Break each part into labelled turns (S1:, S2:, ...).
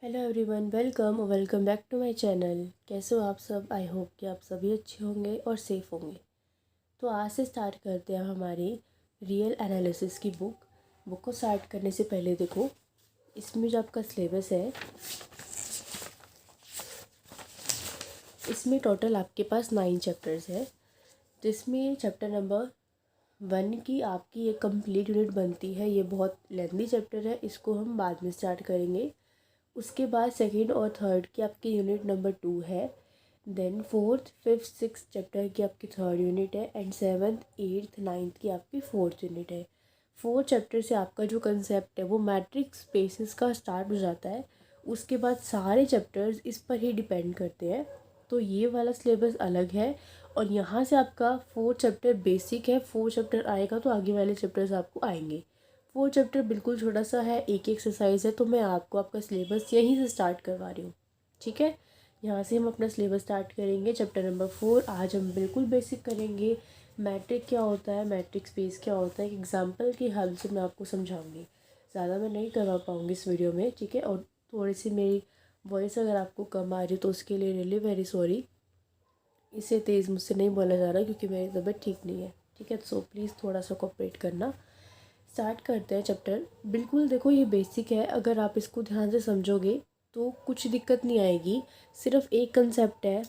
S1: Hello everyone, welcome back to my channel. कैसे हो आप सब? आई होप कि आप सभी अच्छे होंगे और सेफ़ होंगे। तो आज से स्टार्ट करते हैं हमारी रियल एनालिसिस की बुक को स्टार्ट करने से पहले देखो, इसमें जो आपका सिलेबस है, इसमें टोटल आपके पास 9 चैप्टर्स है, जिसमें चैप्टर नंबर 1 की आपकी ये कंप्लीट यूनिट बनती है। ये बहुत लेंथी चैप्टर है, इसको हम बाद में स्टार्ट करेंगे। उसके बाद सेकंड और थर्ड की आपकी यूनिट नंबर 2 है। Then fourth, fifth, six chapter की आपकी थर्ड यूनिट है एंड सेवन्थ, एट्थ, नाइन्थ की आपकी फोर्थ यूनिट है। फोर्थ चैप्टर से आपका जो कंसेप्ट है वो मैट्रिक्स स्पेसेस का स्टार्ट हो जाता है। उसके बाद सारे चैप्टर्स इस पर ही डिपेंड करते हैं। तो ये वाला सिलेबस अलग है और यहाँ से आपका फोर्थ चैप्टर बेसिक है। फोर्थ चैप्टर आएगा तो आगे वाले चैप्टर्स आपको आएंगे। वो चैप्टर बिल्कुल छोटा सा है, एक एक्सरसाइज है, तो मैं आपको आपका सिलेबस यहीं से स्टार्ट करवा रही हूँ। ठीक है, यहाँ से हम अपना सिलेबस स्टार्ट करेंगे। चैप्टर नंबर 4 आज हम बिल्कुल बेसिक करेंगे। मैट्रिक क्या होता है, मैट्रिक स्पेस क्या होता है, एक एग्जाम्पल की हेल्प से मैं आपको समझाऊंगी। ज़्यादा मैं नहीं करवा पाऊँगी इस वीडियो में, ठीक है। और थोड़ी सी मेरी वॉइस अगर आपको कम आ रही तो उसके लिए रियली वेरी सॉरी। इसे तेज़ मुझसे नहीं बोला जा रहा क्योंकि मेरी तबीयत ठीक नहीं है, ठीक है। सो प्लीज़ थोड़ा सा कोऑपरेट करना। स्टार्ट करते हैं चैप्टर। बिल्कुल देखो, ये बेसिक है, अगर आप इसको ध्यान से समझोगे तो कुछ दिक्कत नहीं आएगी। सिर्फ एक कंसेप्ट है,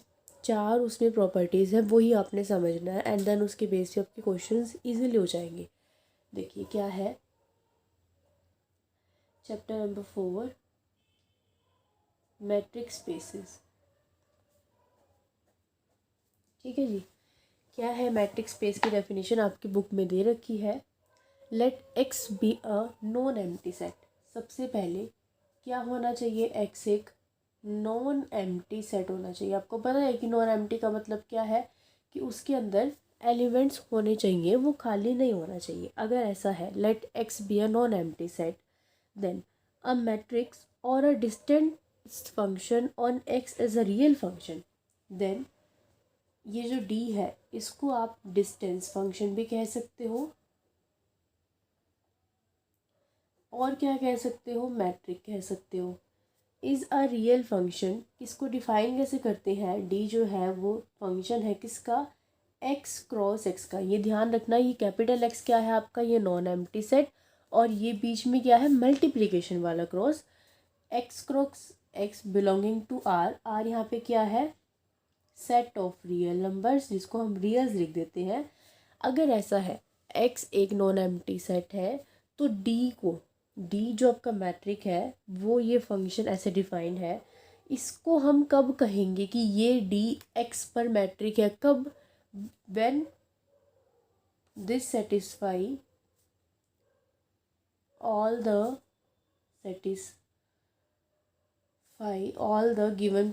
S1: 4 उसमें प्रॉपर्टीज़ हैं, वही आपने समझना है एंड देन उसके बेस पे आपके क्वेश्चंस इजीली हो जाएंगे। देखिए क्या है, चैप्टर नंबर 4, मैट्रिक स्पेसेस। ठीक है जी। क्या है मैट्रिक स्पेस की डेफिनेशन आपकी बुक में दे रखी है। Let X be a non empty set. सबसे पहले क्या होना चाहिए, एक्स एक नॉन एम्प्टी सेट होना चाहिए। आपको पता है कि नॉन एम्प्टी का मतलब क्या है, कि उसके अंदर एलिमेंट्स होने चाहिए, वो खाली नहीं होना चाहिए। अगर ऐसा है, let X be a non empty set, then a matrix और a distance function on X is a real function. Then ये जो डी है, इसको आप डिस्टेंस फंक्शन भी कह सकते हो और क्या कह सकते हो, मैट्रिक कह सकते हो। इज़ अ रियल फंक्शन, इसको डिफाइन कैसे करते हैं, डी जो है वो फंक्शन है किसका, एक्स क्रॉस एक्स का। ये ध्यान रखना, ये कैपिटल एक्स क्या है आपका, ये नॉन एम्प्टी सेट, और ये बीच में क्या है, मल्टीप्लिकेशन वाला cross. X cross X belonging to R, R यहाँ पे क्या है, सेट ऑफ रियल नंबर्स, जिसको हम रियल्स लिख देते हैं। अगर ऐसा है, एक्स एक नॉन एम्प्टी सेट है, तो डी को, डी जो आपका मैट्रिक है वो ये फंक्शन ऐसे डिफाइन है। इसको हम कब कहेंगे कि ये डी एक्स पर मैट्रिक है, कब, when this satisfy all the satisfy all the given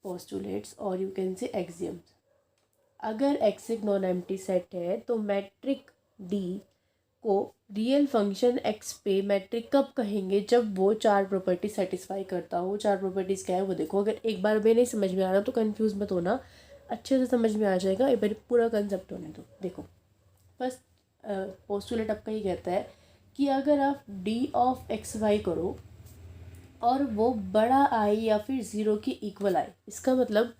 S1: postulates और यू कैन से एक्सियम्स। अगर एक्स एक नॉन एम्प्टी सेट है तो मैट्रिक डी को रियल फंक्शन एक्स पे मैट्रिक कब कहेंगे, जब वो 4 प्रॉपर्टी सेटिस्फाई करता हो। 4 प्रॉपर्टीज़ क्या है वो देखो, अगर एक बार में नहीं समझ में आ रहा तो कंफ्यूज मत होना, अच्छे से समझ में आ जाएगा। एक बार पूरा कंसेप्ट होने दो। देखो, फर्स्ट पोस्टुलेट आपका ये कहता है कि अगर आप डी ऑफ एक्स वाई करो और वो बड़ा आए या फिर ज़ीरो के इक्वल आए, इसका मतलब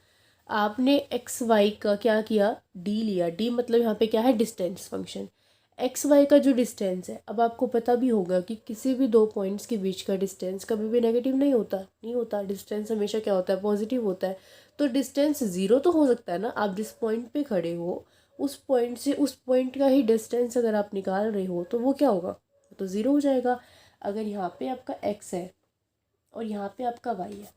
S1: आपने एक्स वाई का क्या किया, डी लिया। डी मतलब यहाँ पे क्या है, डिस्टेंस फंक्शन। एक्स वाई का जो डिस्टेंस है, अब आपको पता भी होगा कि किसी भी दो पॉइंट्स के बीच का डिस्टेंस कभी भी नेगेटिव नहीं होता। डिस्टेंस हमेशा क्या होता है, पॉजिटिव होता है। तो डिस्टेंस ज़ीरो तो हो सकता है ना, आप जिस पॉइंट पे खड़े हो उस पॉइंट से उस पॉइंट का ही डिस्टेंस अगर आप निकाल रहे हो तो वो क्या होगा, तो ज़ीरो हो जाएगा। अगर यहाँ पे आपका एक्स है और यहाँ पे आपका वाई है,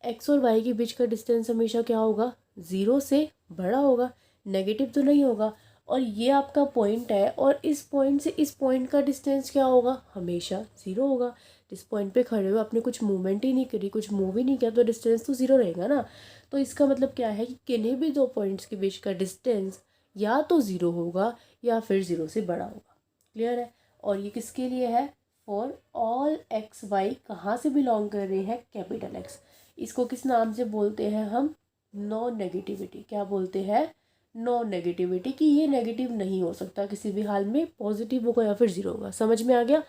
S1: एक्स और वाई के बीच का डिस्टेंस हमेशा क्या होगा, ज़ीरो से बड़ा होगा, नेगेटिव तो नहीं होगा। और ये आपका पॉइंट है और इस पॉइंट से इस पॉइंट का डिस्टेंस क्या होगा, हमेशा ज़ीरो होगा। जिस पॉइंट पे खड़े हो आपने कुछ मूवमेंट ही नहीं करी, कुछ मूव ही नहीं किया, तो डिस्टेंस तो ज़ीरो रहेगा ना। तो इसका मतलब क्या है कि किन्हीं भी दो पॉइंट्स के बीच का डिस्टेंस या तो ज़ीरो होगा या फिर ज़ीरो से बड़ा होगा। क्लियर है। और ये किसके लिए है, फॉर ऑल एक्स वाई, कहाँ से बिलोंग कर रहे हैं, कैपिटल एक्स। इसको किस नाम से बोलते हैं हम, नॉन नेगेटिविटी। क्या बोलते हैं, नॉन नेगेटिविटी, कि ये नेगेटिव नहीं हो सकता किसी भी हाल में, पॉजिटिव होगा या फिर ज़ीरो होगा। समझ में आ गया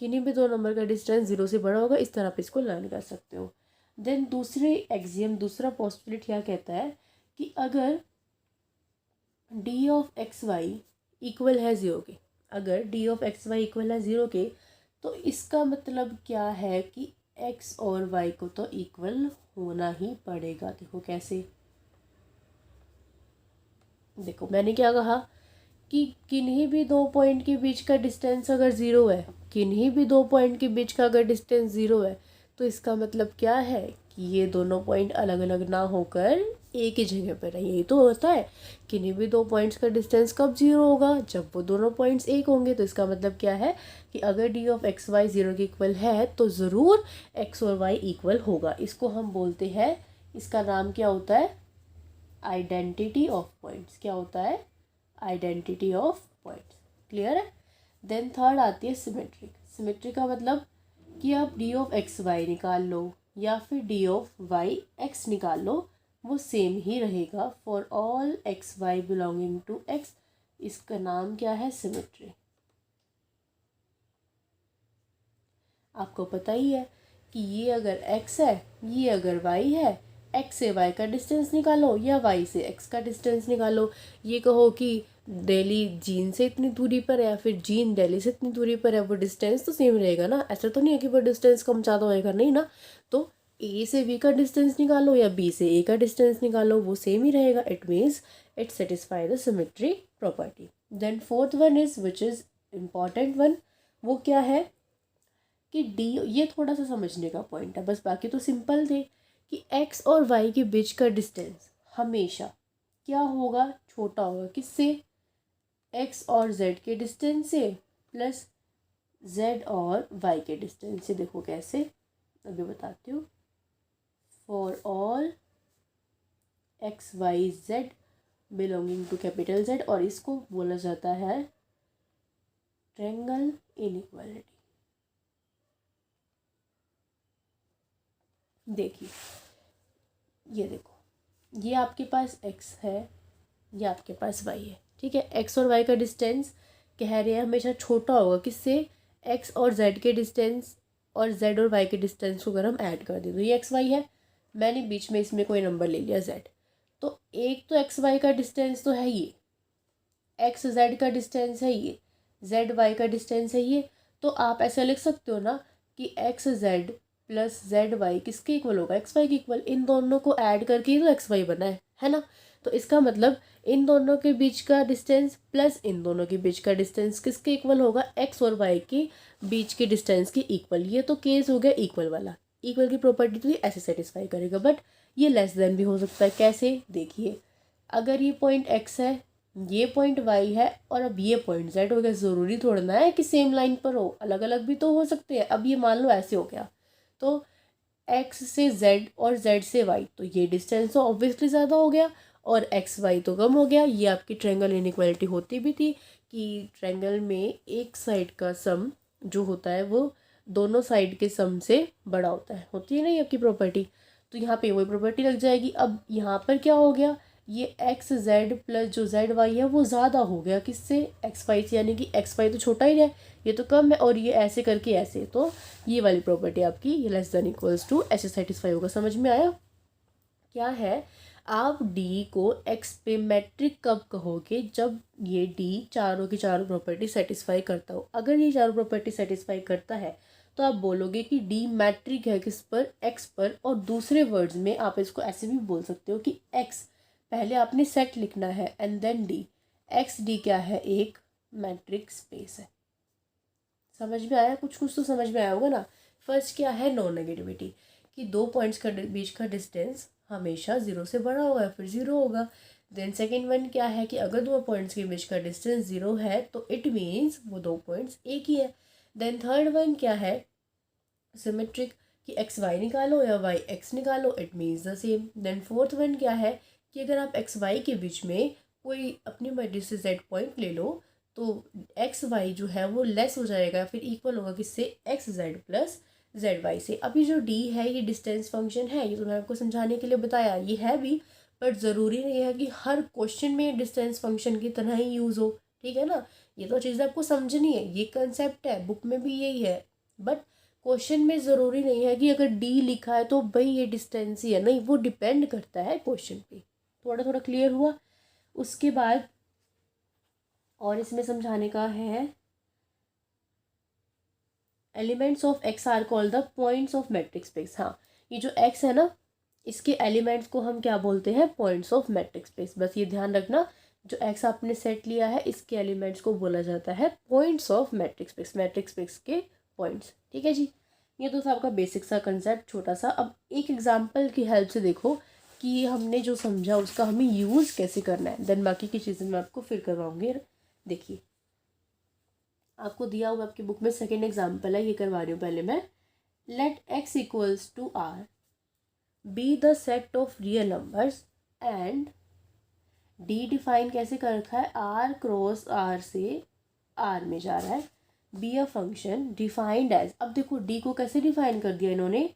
S1: किन्हीं भी दो नंबर का डिस्टेंस 0 से बड़ा होगा। इस तरह आप इसको लर्न कर सकते हो। देन दूसरे एक्सियम, दूसरा पोस्टुलेट क्या कहता है कि अगर D of X Y equal है 0 के, अगर D of X Y equal है 0 के, तो इसका मतलब क्या है कि एक्स और वाई को तो इक्वल होना ही पड़ेगा। देखो कैसे, देखो मैंने क्या कहा कि किन्हीं भी दो पॉइंट के बीच का डिस्टेंस अगर 0 है, किन्हीं भी दो पॉइंट के बीच का अगर डिस्टेंस 0 है, तो इसका मतलब क्या है कि ये दोनों पॉइंट अलग अलग ना होकर एक ही जगह पर है। यही तो होता है, किन्हीं भी दो पॉइंट्स का डिस्टेंस कब 0 होगा, जब वो दोनों पॉइंट्स एक होंगे। तो इसका मतलब क्या है कि अगर डी ऑफ एक्स वाई 0 के इक्वल है तो ज़रूर एक्स और वाई इक्वल होगा। इसको हम बोलते हैं, इसका नाम क्या होता है, आइडेंटिटी ऑफ पॉइंट्स। क्या होता है, आइडेंटिटी ऑफ पॉइंट्स। क्लियर है। देन थर्ड आती है सिमेट्रिक। सिमेट्रिक का मतलब कि आप डी ऑफ एक्स वाई निकाल लो या फिर डी ऑफ वाई एक्स निकाल लो, वो सेम ही रहेगा for all X Y belonging to X. इसका नाम क्या है, सिमेट्री। आपको पता ही है कि ये अगर x है, ये अगर y है, x से y का डिस्टेंस निकालो या y से x का डिस्टेंस निकालो। ये कहो कि दिल्ली जीन से इतनी दूरी पर है या फिर जीन दिल्ली से इतनी दूरी पर है, वो डिस्टेंस तो सेम रहेगा ना। ऐसा तो नहीं है कि वो डिस्टेंस कम ज़्यादा होएगा, नहीं ना। तो a से b का डिस्टेंस निकालो या b से a का डिस्टेंस निकालो, वो सेम ही रहेगा। It means it satisfy the symmetry property. Then fourth one is which is important one, वो क्या है कि डी, ये थोड़ा सा समझने का पॉइंट है बस, बाकी तो सिंपल थे कि एक्स और वाई के बीच का डिस्टेंस हमेशा क्या होगा, छोटा होगा। किससे, एक्स और जेड के डिस्टेंस से प्लस जेड और वाई के डिस्टेंस से। देखो कैसे, अभी बताती हूँ। For all X Y Z belonging to capital Z, और इसको बोला जाता है ट्रायंगल इनइक्वालिटी। देखिए, ये देखो, ये आपके पास x है, ये आपके पास y है, ठीक है। x और y का डिस्टेंस कह रहे हैं हमेशा छोटा होगा। किससे, x और z के डिस्टेंस और z और y के डिस्टेंस को अगर हम ऐड कर दें तो ये x y है। मैंने बीच में इसमें कोई नंबर ले लिया z, तो एक तो x y का डिस्टेंस तो है ये, x z का डिस्टेंस है ये, z y का डिस्टेंस है ये। तो आप ऐसा लिख सकते हो ना कि x z plus Z Y किसके इक्वल होगा, एक्स वाई के इक्वल। इन दोनों को ऐड करके ही तो एक्स वाई बना है ना। तो इसका मतलब इन दोनों के बीच का डिस्टेंस प्लस इन दोनों के बीच का डिस्टेंस किसके इक्वल होगा, एक्स और वाई के बीच के डिस्टेंस के इक्वल। ये तो केस हो गया इक्वल वाला, इक्वल की प्रॉपर्टी तो ये ऐसे सेटिस्फाई करेगा। बट ये लेस देन भी हो सकता है। कैसे, देखिए, अगर ये पॉइंट एक्स है, ये पॉइंट वाई है, और अब ये पॉइंट जेड हो गया। ज़रूरी थोड़ा है कि सेम लाइन पर हो, अलग अलग भी तो हो सकते हैं। अब ये मान लो ऐसे हो गया, तो x से z और z से y, तो ये डिस्टेंस तो ऑब्वियसली ज़्यादा हो गया और x y तो कम हो गया। ये आपकी ट्रायंगल इनइक्वालिटी होती भी थी कि ट्रायंगल में एक साइड का सम जो होता है वो दोनों साइड के सम से बड़ा होता है, होती है ना ये आपकी प्रॉपर्टी। तो यहाँ पे वही प्रॉपर्टी लग जाएगी। अब यहाँ पर क्या हो गया, ये एक्स जेड प्लस जो जेड वाई है वो ज़्यादा हो गया किससे, एक्स वाई से, यानी कि एक्स वाई तो छोटा ही है, ये तो कम है, और ये ऐसे करके ऐसे। तो ये वाली प्रॉपर्टी आपकी ये लेस देन इक्वल्स टू ऐसे सेटिस्फाई होगा। समझ में आया क्या है। आप डी को एक्स पे मैट्रिक कब कहोगे, जब ये डी चारों की चारों प्रॉपर्टी सेटिस्फाई करता हो। अगर ये चारों प्रॉपर्टी सेटिस्फाई करता है तो आप बोलोगे कि डी मैट्रिक है किस पर, एक्स पर। और दूसरे वर्ड्स में आप इसको ऐसे भी बोल सकते हो कि एक्स पहले आपने सेट लिखना है and then D. X D क्या है, एक मैट्रिक स्पेस है। समझ में आया, कुछ कुछ तो समझ में आया होगा ना। फर्स्ट क्या है, नॉन नेगेटिविटी, कि दो पॉइंट्स का बीच का डिस्टेंस हमेशा 0 से बड़ा होगा, फिर 0 होगा। देन सेकेंड वन क्या है कि अगर दो पॉइंट्स के बीच का डिस्टेंस 0 है तो इट मीन्स वो दो पॉइंट्स एक ही है। देन थर्ड वन क्या है, सिमेट्रिक, कि एक्स वाई निकालो या वाई एक्स निकालो, it means the same. Then fourth one क्या है कि अगर आप एक्स वाई के बीच में कोई अपनी मर्जी से जेड पॉइंट ले लो तो एक्स वाई जो है वो लेस हो जाएगा, फिर इक्वल होगा किससे, X Z plus Z Y से। अभी जो डी है ये डिस्टेंस फंक्शन है, ये तो मैं आपको समझाने के लिए बताया, ये है भी, बट ज़रूरी नहीं है कि हर क्वेश्चन में डिस्टेंस फंक्शन की तरह ही यूज़ हो, ठीक है ना। ये तो चीज़ आपको समझनी है, ये कंसेप्ट है, बुक में भी यही है, बट क्वेश्चन में ज़रूरी नहीं है कि अगर डी लिखा है तो भाई ये डिस्टेंस ही है, नहीं, वो डिपेंड करता है क्वेश्चन पे। थोड़ा थोड़ा क्लियर हुआ। उसके बाद और इसमें समझाने का है, elements of X are called the points of metrics space. हाँ, ये जो एक्स है ना, इसके एलिमेंट्स को हम क्या बोलते हैं, पॉइंट्स ऑफ मैट्रिक्स स्पेस। बस ये ध्यान रखना, जो एक्स आपने सेट लिया है इसके एलिमेंट्स को बोला जाता है points of metrics space, matrix space के पॉइंट्स। ठीक है जी, ये तो था आपका बेसिक सा कंसेप्ट छोटा सा। अब एक एग्जांपल की हेल्प से देखो कि हमने जो समझा उसका हमें यूज़ कैसे करना है, देन बाकी की चीज़ें मैं आपको फिर करवाऊंगी। देखिए, आपको दिया हुआ आपकी बुक में सेकेंड एग्जाम्पल है, ये करवा रही हूँ पहले मैं। Let X equals to R be the set of real numbers and D define कैसे कर रखा है, आर क्रॉस आर से आर में जा रहा है, be a function defined as. अब देखो डी को कैसे डिफाइन कर दिया इन्होंने,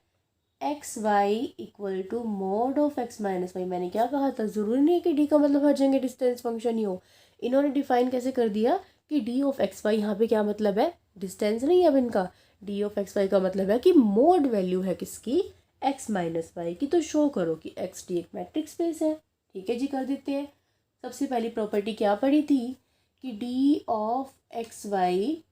S1: X Y equal to mod of X minus Y. मैंने क्या कहा था, ज़रूरी नहीं है कि डी का मतलब हर जगह डिस्टेंस फंक्शन ही हो। इन्होंने डिफाइन कैसे कर दिया कि डी ऑफ एक्स वाई, यहाँ पे क्या मतलब है, डिस्टेंस नहीं है अब इनका। डी ऑफ एक्स वाई का मतलब है कि मोड वैल्यू है किसकी, एक्स माइनस वाई की, तो शो करो कि एक्स डी एक मैट्रिक्स स्पेस है। ठीक है जी, कर देते हैं। सबसे पहली प्रॉपर्टी क्या पड़ी थी कि डी ऑफ एक्स वाई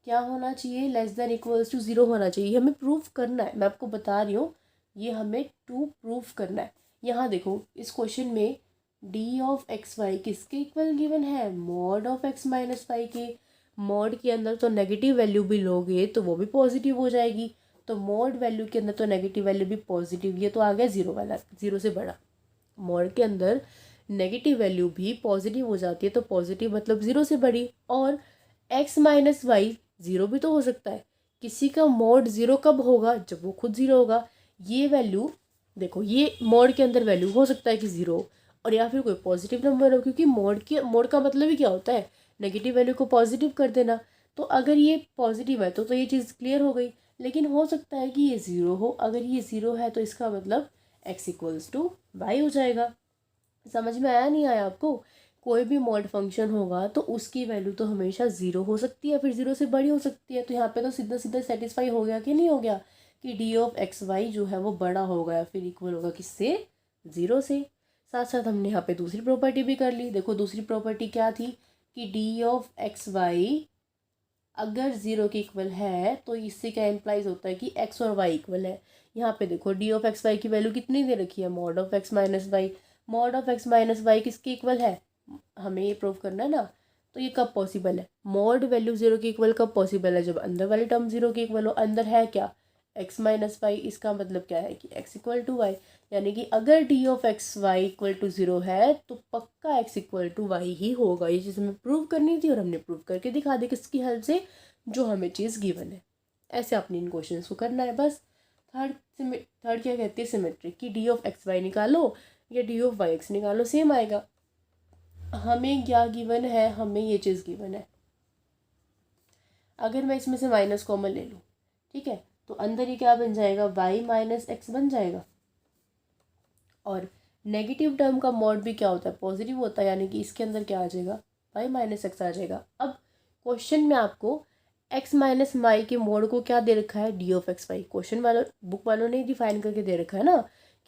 S1: क्या होना चाहिए, less than equals to zero होना चाहिए। ये हमें प्रूफ करना है, मैं आपको बता रही हूँ, ये हमें प्रूफ करना है। यहाँ देखो इस क्वेश्चन में डी ऑफ एक्स वाई किसके इक्वल गिवन है, mod of X minus Y के। मॉड के अंदर तो नेगेटिव वैल्यू भी लोगे तो वो भी पॉजिटिव हो जाएगी, तो मॉड वैल्यू के अंदर तो नेगेटिव वैल्यू भी पॉजिटिव, ये तो आ गया ज़ीरो वाला, ज़ीरो से बड़ा। मॉड के अंदर नेगेटिव वैल्यू भी पॉजिटिव हो जाती है, तो पॉजिटिव मतलब ज़ीरो से बड़ी। और एक्स माइनस वाई ज़ीरो भी तो हो सकता है, किसी का मॉड ज़ीरो कब होगा, जब वो खुद ज़ीरो होगा। ये वैल्यू देखो, ये मॉड के अंदर वैल्यू हो सकता है कि ज़ीरो, और या फिर कोई पॉजिटिव नंबर हो, क्योंकि मॉड का मतलब ही क्या होता है, नेगेटिव वैल्यू को पॉजिटिव कर देना। तो अगर ये पॉजिटिव है तो ये चीज़ क्लियर हो गई। लेकिन हो सकता है कि ये ज़ीरो हो, अगर ये ज़ीरो है तो इसका मतलब एक्स इक्वल्स टू वाई हो जाएगा। समझ में आया, नहीं आया आपको। कोई भी मॉड फंक्शन होगा तो उसकी वैल्यू तो हमेशा ज़ीरो हो सकती है, फिर ज़ीरो से बड़ी हो सकती है। तो यहाँ पे तो सीधा सीधा सेटिस्फाई हो गया कि नहीं हो गया, कि डी ऑफ एक्स वाई जो है वो बड़ा होगा या फिर इक्वल होगा किससे, ज़ीरो से। साथ साथ हमने यहाँ पे दूसरी प्रॉपर्टी भी कर ली। देखो दूसरी प्रॉपर्टी क्या थी कि डी ऑफ एक्स वाई अगर ज़ीरो के इक्वल है तो इससे क्या इम्प्लाइज होता है कि एक्स और वाई इक्वल है। यहाँ पे देखो डी ऑफ एक्स वाई की वैल्यू कितनी दे रखी है, mod of X minus Y. Mod of X minus Y किसके इक्वल है, हमें ये प्रूव करना है ना। तो ये कब पॉसिबल है, मॉड वैल्यू ज़ीरो के इक्वल कब पॉसिबल है, जब अंदर वाली टर्म ज़ीरो के इक्वल हो। अंदर है क्या, एक्स माइनस वाई, इसका मतलब क्या है कि एक्स इक्वल टू वाई। यानी कि अगर D of X Y equal to zero है तो पक्का एक्स इक्वल टू वाई ही होगा। ये चीज़ हमें प्रूव करनी थी और हमने प्रूव करके दिखा दी, किसकी हेल्प से, जो हमें चीज़ गिवन है। ऐसे आपने इन क्वेश्चन को करना है बस। थर्ड क्या कहती है, सिमेट्रिक, कि डी ऑफ एक्स वाई निकालो या डी ऑफ वाई एक्स निकालो, सेम आएगा। हमें क्या गिवन है, हमें ये चीज़ गिवन है। अगर मैं इसमें से माइनस कॉमन ले लूँ, ठीक है, तो अंदर ये क्या बन जाएगा, वाई माइनस एक्स बन जाएगा। और नेगेटिव टर्म का मॉड भी क्या होता है, पॉजिटिव होता है, यानी कि इसके अंदर क्या आ जाएगा, वाई माइनस एक्स आ जाएगा। अब क्वेश्चन में आपको एक्स माइनस वाई के मोड को क्या दे रखा है, D of X Y. Question वालों, बुक वालों ने डिफाइन करके दे रखा है ना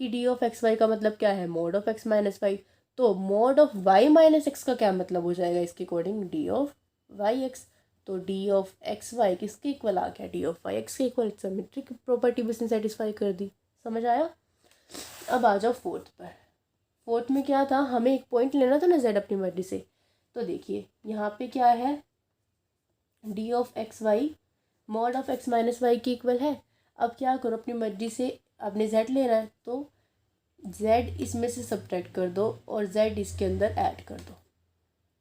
S1: कि डी ऑफ एक्स वाई का मतलब क्या है, mod of X minus Y. तो mod of Y minus X का क्या मतलब हो जाएगा इसके according, D of Y X. तो डी ऑफ एक्स वाई किसके इक्वल आ गया, डी ऑफ वाई एक्स के इक्वल। सिमेट्रिक प्रॉपर्टी भी इसने सेटिस्फाई कर दी। समझ आया। अब आ जाओ फोर्थ पर। फोर्थ में क्या था, हमें एक पॉइंट लेना था ना जेड अपनी मर्जी से। तो देखिए यहाँ पे क्या है, D of X Y mod of X minus Y की इक्वल है। अब क्या करो, अपनी मर्जी से आपने जेड लेना है तो जेड इसमें से सब्ट्रैक्ट कर दो और जेड इसके अंदर ऐड कर दो।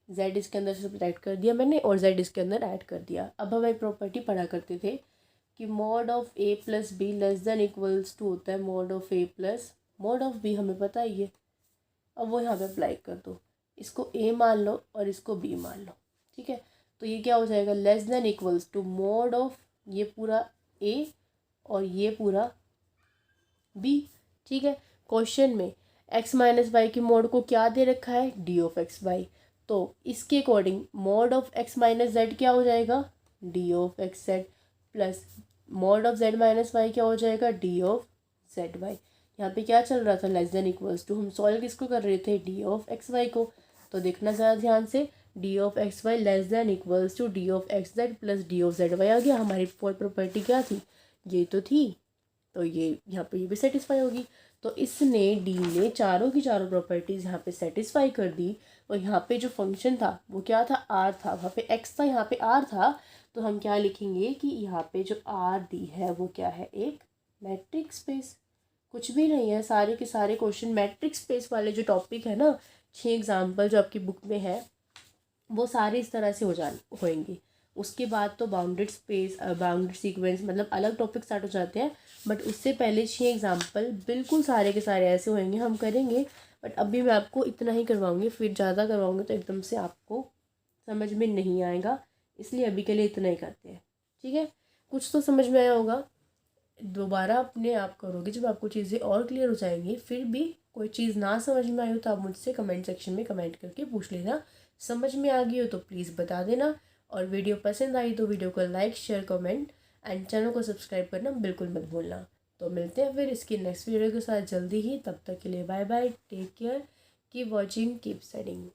S1: जेड इसके अंदर से सब्ट्रैक्ट कर दिया मैंने और जेड इसके अंदर ऐड कर दिया। अब हम एक प्रॉपर्टी पढ़ा करते थे कि mod of A plus B less than equals to होता है mod of A plus mod of B, हमें पता ही है। अब वो यहाँ पे अप्लाई कर दो, इसको ए मान लो और इसको बी मान लो, ठीक है। तो ये क्या हो जाएगा, less than equals to mod of ये पूरा ए और ये पूरा बी, ठीक है। क्वेश्चन में एक्स माइनस वाई की मॉड को क्या दे रखा है, डी ऑफ एक्स वाई। तो इसके according mod of X minus Z क्या हो जाएगा, D of X Z plus mod of z minus Y क्या हो जाएगा, डी ऑफ जेड वाई। यहाँ पे क्या चल रहा था, लेस देन इक्वल्स टू, हम सॉल्व किसको कर रहे थे, डी ऑफ एक्स वाई को। तो देखना ज़रा ध्यान से, D of X Y less than equals to D of X Z plus D of Z Y आ गया। हमारी फोर्थ प्रॉपर्टी क्या थी, ये तो थी, तो ये यहाँ पे ये भी सेटिस्फाई होगी। तो इसने डी ने चारों की चारों प्रॉपर्टीज़ यहाँ पे सेटिस्फाई कर दी। और यहाँ पे जो फंक्शन था वो क्या था, आर था, वहाँ पे एक्स था, यहाँ पे आर था। तो हम क्या लिखेंगे कि यहाँ पे जो आर दी है वो क्या है, एक मैट्रिक स्पेस, कुछ भी नहीं है। सारे के सारे क्वेश्चन मैट्रिक स्पेस वाले जो टॉपिक है ना, 6 एग्जाम्पल जो आपकी बुक में है, वो सारे इस तरह से होएंगे। उसके बाद तो बाउंडेड स्पेस, बाउंडेड सीक्वेंस, मतलब अलग टॉपिक स्टार्ट हो जाते हैं। बट उससे पहले 6 एग्जाम्पल बिल्कुल सारे के सारे ऐसे होंगे, हम करेंगे। बट अभी मैं आपको इतना ही करवाऊँगी, फिर ज़्यादा करवाऊँगी तो एकदम से आपको समझ में नहीं आएगा, इसलिए अभी के लिए इतना ही करते हैं, ठीक है। कुछ तो समझ में आया होगा। दोबारा अपने आप करोगे जब आपको चीज़ें और क्लियर हो जाएंगी। फिर भी कोई चीज़ ना समझ में आई हो तो आप मुझसे कमेंट सेक्शन में कमेंट करके पूछ लेना। समझ में आ गई हो तो प्लीज़ बता देना। और वीडियो पसंद आई तो वीडियो को like share comment and channel को सब्सक्राइब करना बिल्कुल मत भूलना। तो मिलते हैं फिर इसकी नेक्स्ट वीडियो के साथ जल्दी ही। तब तक के लिए bye bye, take care, keep watching, keep studying.